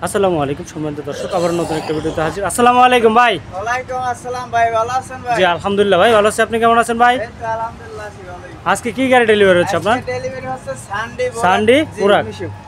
আসসালামু আলাইকুম সম্মানিত দর্শক, আবার নতুন একটা ভিডিওতে হাজির। আসসালামু আলাইকুম ভাই। ওয়ালাইকুম আসসালাম ভাই, ভালো আছেন ভাই? জি আলহামদুলিল্লাহ ভাই ভালো আছি, আপনি কেমন আছেন ভাই? এই তো আলহামদুলিল্লাহ আছি ভালোই। আজকে কি গাড়ি ডেলিভারি হচ্ছে আপনার? আজকে ডেলিভারি হচ্ছে সানডে পুরাক।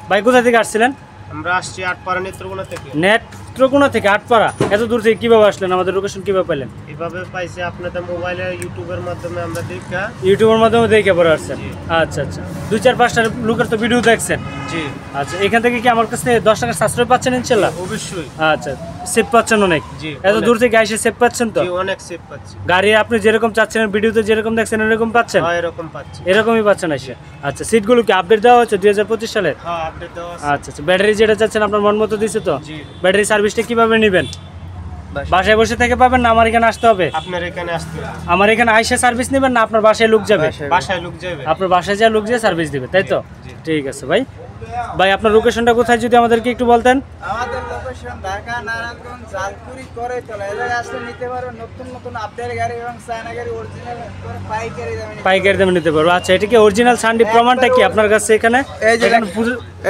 ভাই কোথা থেকে আসছিলেন? আমরা আসছি আটপাড়া নেত্রকোনা থেকে। নেত্রকোনা থেকে আটপাড়া, এত দূর থেকে কিভাবে আসলেন? আমাদের লোকেশন কিভাবে পেলেন? এভাবে পাইছি আপনাদের মোবাইলে, ইউটিউবের মাধ্যমে আমরা দেখা। ইউটিউবের মাধ্যমে দেখে পরে আসছেন? আচ্ছা আচ্ছা, 2-4-5টা লোকের তো ভিডিও দেখছেন। জি আচ্ছা, এখান থেকে কি আমার কাছে 10 টাকা সাশ্রয় পাচ্ছেন ইনশাল্লাহ? অবশ্যই। আচ্ছা, সেভ পাচ্ছেন অনেক? জি এত দূর থেকে এসে সেভ পাচ্ছেন তো? জি অনেক সেভ পাচ্ছি। গাড়ি আপনি যেরকম চাচ্ছেন ভিডিওতে যেরকম দেখছেন এরকম পাচ্ছেন? হ্যাঁ এরকম পাচ্ছি। এরকমই পাচ্ছেন এসে? আচ্ছা, সিটগুলো কি আপডেট দেওয়া হচ্ছে 2025 সালের? হ্যাঁ আপডেট দেওয়া আছে। আচ্ছা আচ্ছা, ব্যাটারি যেটা চাচ্ছেন আপনার মন মতো দিছে তো? জি ব্যাটারি সার্ভিসটা কিভাবে নেবেন? বাসায় বসে থেকে পাবেন না আমার এখানে আসতে হবে? আপনার এখানে আসতে হবে। আমার এখানে আইসা সার্ভিস নেবেন না আপনার বাসায় লোক যাবে? বাসায় লোক যাবে। আপনার বাসায় যা লোক যেয়ে সার্ভিস দিবে, তাই তো? জি। ঠিক আছে ভাই। ভাই আপনার লোকেশনটা কোথায় যদি আমাদেরকে একটু বলতেন? আমাদের লোকেশন ঢাকা, নারায়ণগঞ্জ, জালকুড়ি, করইতলা। এদের আসলে নিতে পারবেন নতুন নতুন আপডেট গাড়ি এবং চায়না গাড়ি অরিজিনাল করে পাইকারি দামে নিতে পাইকারি দামে নিতে পারবো। আচ্ছা, এটা কি অরিজিনাল সানডি প্রমাণটা কি আপনার কাছে এখানে? এই যে এখানে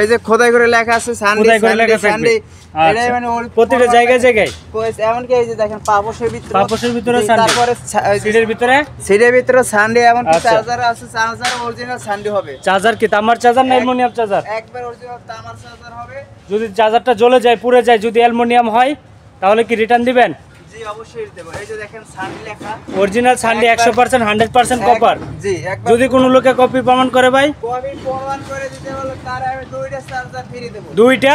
এই যে খোদাই করে লেখা আছে সানডে, খোদাই করে লেখা থাকবে। এটাই আচ্ছা, মানে প্রতিটা জায়গায় জায়গায় এমনকি এই যে দেখেন পাপোশের ভিতরে, পাপোশের ভিতরে সানডে, তারপরে সিটের ভিতরে সিটের ভিতরে সানডে, এমনকি আচ্ছা। চার্জার আছে, চার্জার অরিজিনাল সানডে হবে। চার্জার কি তামার চার্জার না অ্যালুমিনিয়াম চার্জার? একবার অরিজিনাল তামার চার্জার হবে। যদি চার্জারটা জ্বলে যায় পুড়ে যায়, যদি অ্যালুমিনিয়াম হয় তাহলে কি রিটার্ন দিবেন? জি অবশ্যই দেব। এই যে দেখেন সানডে লেখা, অরিজিনাল সানডে 100% 100% কপার। জি একবার যদি কোনো লোকে কপি প্রমাণ করে ভাই, কপি প্রমাণ করে দিতে বলে তার আমি দুইটা চার্জার ফ্রি দেব। দুইটা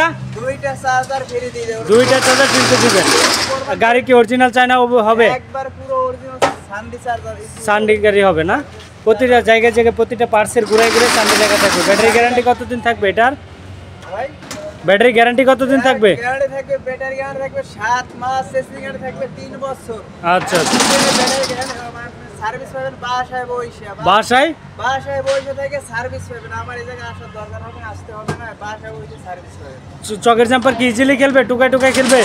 চার্জার ফ্রি দিয়ে দেব। চার্জার কিনতে দিবেন। গাড়ি কি অরিজিনাল চায়না হবে? একবার পুরো অরিজিনাল সানডে চার্জার। সানডে গাড়ি হবে না? প্রতিটা জায়গায় জায়গায় প্রতিটা পার্টসের ঘুরে ঘুরে সানডে লেখা থাকবে। ব্যাটারি গ্যারান্টি কতদিন থাকবে এটার? ভাই ব্যাটারি গ্যারান্টি কতদিন থাকবে? গ্যারান্টি থাকবে, ব্যাটারি গ্যারান্টি থাকবে 7 মাস, সেসিং গ্যারান্টি থাকবে 3 বছর। আচ্ছা আচ্ছা, ব্যাটারি গ্যারান্টি সার্ভিস পাবেন বাসায় বসে। বাসায় বসে থেকে সার্ভিস পাবেন। আমার এই জায়গায় আসার দরকার হবে না, আসতে হবে না, বাসায় বসে সার্ভিস পাবেন। চকের জাম্পার কি ইজিলি খেলবে? টুকায় টুকায় খেলবে?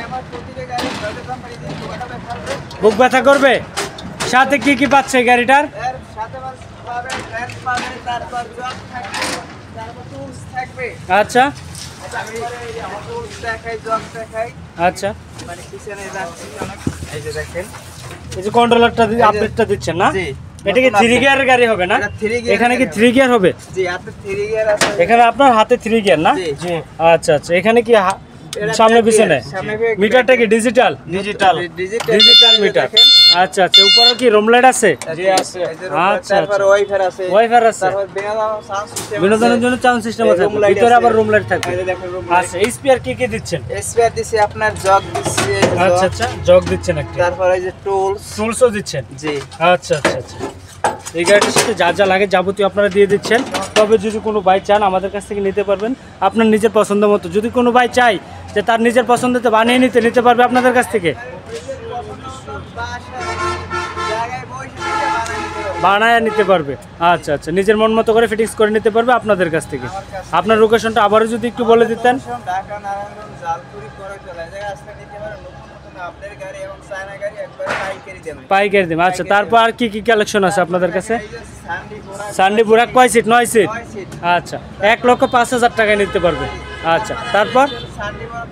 আমার প্রতিটা গাড়ি দরকার কোম্পানি দিয়ে টোকাটা দেখাবে। বুক ব্যথা করবে? সাথে কি কি পাচ্ছে এই গাড়িটার? এর সাথে পাবেন ফ্যান পাবেন, তারপর জগ থাকবে, তারপর টুলস থাকবে। আচ্ছা আমি আমার টুলস দেখাই, জগ দেখাই। আচ্ছা, মানে পিছনে যাচ্ছি অনেক। এই যে দেখেন, এই যে কন্ট্রোলারটা আপডেটটা দিচ্ছেন না? জি এটা কি 3 গিয়ারের গাড়ি হবে না? এটা 3 গিয়ার। এখানে কি 3 গিয়ার হবে? জি আপনি 3 গিয়ার আছে এখানে আপনার হাতে 3 গিয়ার না? জি। আচ্ছা আচ্ছা, এখানে কি এটা সামনে back পিছনে gear, সামনে back মিটারটা কি ডিজিটাল? ডিজিটাল। Digital meter. আচ্ছা আচ্ছা, উপরে কি রুম লাইট আছে? জি আছে। আচ্ছা, তারপর আচ্ছা। ওয়াইফাই আছে। ওয়াইফাই আছে। তারপর সাউন্ড সিস্টেম, বিনোদনের জন্য সাউন্ড সিস্টেম আছে, room light ভিতরে আছে। আবার রুম লাইট থাকবে। এই যে দেখেন রুম আচ্ছা, স্পিয়ার কি কি দিচ্ছেন? স্পেয়ার দিছি, আপনার জগ দিছি, এই যে আচ্ছা jug। আচ্ছা, জগ দিচ্ছেন একটা, তারপর এই যে টুলস। টুলসও দিচ্ছেন। জি আচ্ছা আচ্ছা আচ্ছা, এই গাড়িটার সাথে যা যা লাগে যাবতীয় আপনারা দিয়ে দিচ্ছেন। তবে যদি কোনো ভাই চান আমাদের কাছ থেকে নিতে পারবেন আপনার নিজের পছন্দ মতো। যদি কোনো ভাই চাই যে তার নিজের পছন্দতে বানিয়ে নিতে পারবে আপনাদের কাছ থেকে, জায়গায় বসে থেকে বানাই নিতে হবে। বানায় নিতে পারবে। আচ্ছা আচ্ছা, নিজের মন মতো করে ফিটিংস করে নিতে পারবে আপনাদের কাছ থেকে। আপনার লোকেশনটা আবারও যদি একটু বলে দিতেন। ঢাকা, নারায়ণগঞ্জ, জালকুড়ি, করইতলা। এই জায়গায় আসলে নিতে পারেন নতুন নতুন আপডেট গাড়ি এবং চায়না গাড়ি একবারে পাইকারি দামে। পাইকারি দিন। আচ্ছা, তারপর আর কি কি কালেকশন আছে আপনাদের কাছে? এই যে সানডি বোরা, সানডে বুরাক কয় সিট? 9 সিট। 9 সিট। আচ্ছা, 1,05,000 টাকায় নিতে পারবে। আচ্ছা, তারপর সানডি বোরা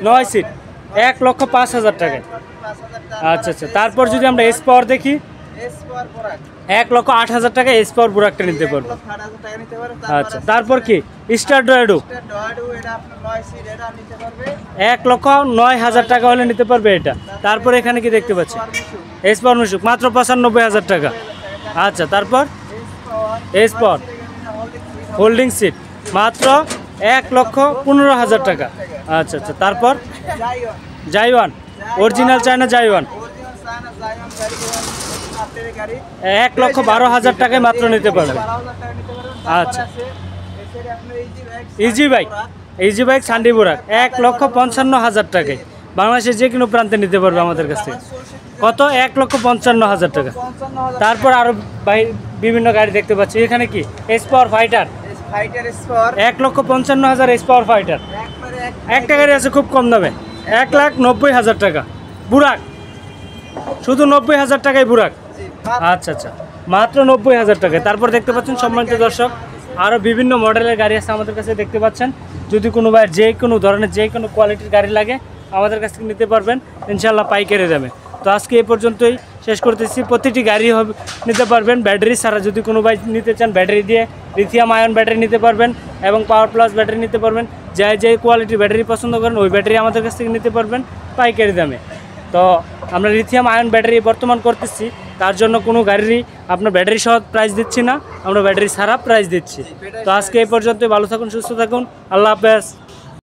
9 সিট 1,05,000 টাকায়। 5,000 আচ্ছা আচ্ছা, তারপর যদি আমরা এস পাওয়ার দেখি, এস পাওয়ার বোরা 1,08,000 টাকায় এস পাওয়ার বুরাকটা নিতে পারবে। 1,08,000 টাকা নিতে পারেন। আচ্ছা, তারপর কি স্টার ডয়েডো এটা ডয়াডু, এটা আপনার 9 সিট, এটা নিতে পারবে। 1,09,000 টাকা হলে নিতে পারবে এটা। তারপর এখানে কি দেখতে পাচ্ছি? এস পাওয়ার মিশুক মাত্র 95,000 টাকা। আচ্ছা, তারপর এস পাওয়ার হোল্ডিং সিট মাত্র 1,15,000 টাকা। আচ্ছা আচ্ছা, তারপর জাইওন, জাইওয়ান অরিজিনাল চায়না জাইওয়ান অরিজিনাল চায়না জাইওন গাড়ি, আপডেট গাড়ি 1,12,000 টাকায় মাত্র নিতে পারবে। 12,000 টাকা নিতে পারবেন। আচ্ছা। তারপর আছে এছাড়া আপনার easy bike, easy bike Sunday বুরাক 1,55,000 টাকায় বাংলাদেশের যে কোনো প্রান্তে নিতে পারবে আমাদের কাছ থেকে। কত? 1,55,000 টাকা। 55,000 তারপর আরো বিভিন্ন গাড়ি দেখতে পাচ্ছি। এখানে কি S power fighter fighter spore 1,55,000 S power fighter. একবারে একটা গাড়ি আছে খুব কম দামে 1,90,000 টাকা বুরাক, শুধু 90,000 টাকায় বুরাক। জি, আচ্ছা আচ্ছা, মাত্র 90,000 টাকায়। তারপর দেখতে পাচ্ছেন সম্মানিত দর্শক আরও বিভিন্ন মডেলের গাড়ি আছে আমাদের কাছে দেখতে পাচ্ছেন। যদি কোনো ভাইয়ের যে কোনো ধরনের যে কোনো কোয়ালিটির গাড়ি লাগে আমাদের কাছ থেকে নিতে পারবেন ইনশাল্লাহ পাইকারি দামে। তো আজকে এই পর্যন্তই শেষ করতেছি। প্রতিটি গাড়ি হবে নিতে পারবেন ব্যাটারি ছাড়া। যদি কোনো ভাই নিতে চান ব্যাটারি দিয়ে লিথিয়াম আয়ন ব্যাটারি নিতে পারবেন এবং পাওয়ার প্লাস ব্যাটারি নিতে পারবেন। যে কোয়ালিটির ব্যাটারি পছন্দ করেন ওই ব্যাটারি আমাদের কাছ থেকে নিতে পারবেন পাইকারি দামে। তো আমরা লিথিয়াম আয়ন ব্যাটারি বর্তমান করতেছি, তার জন্য কোনো গাড়িরই আপনার ব্যাটারি সহ প্রাইস দিচ্ছি না, আমরা ব্যাটারি ছাড়া প্রাইস দিচ্ছি। তো আজকে এই পর্যন্ত, ভালো থাকুন, সুস্থ থাকুন, আল্লাহ হাফেজ।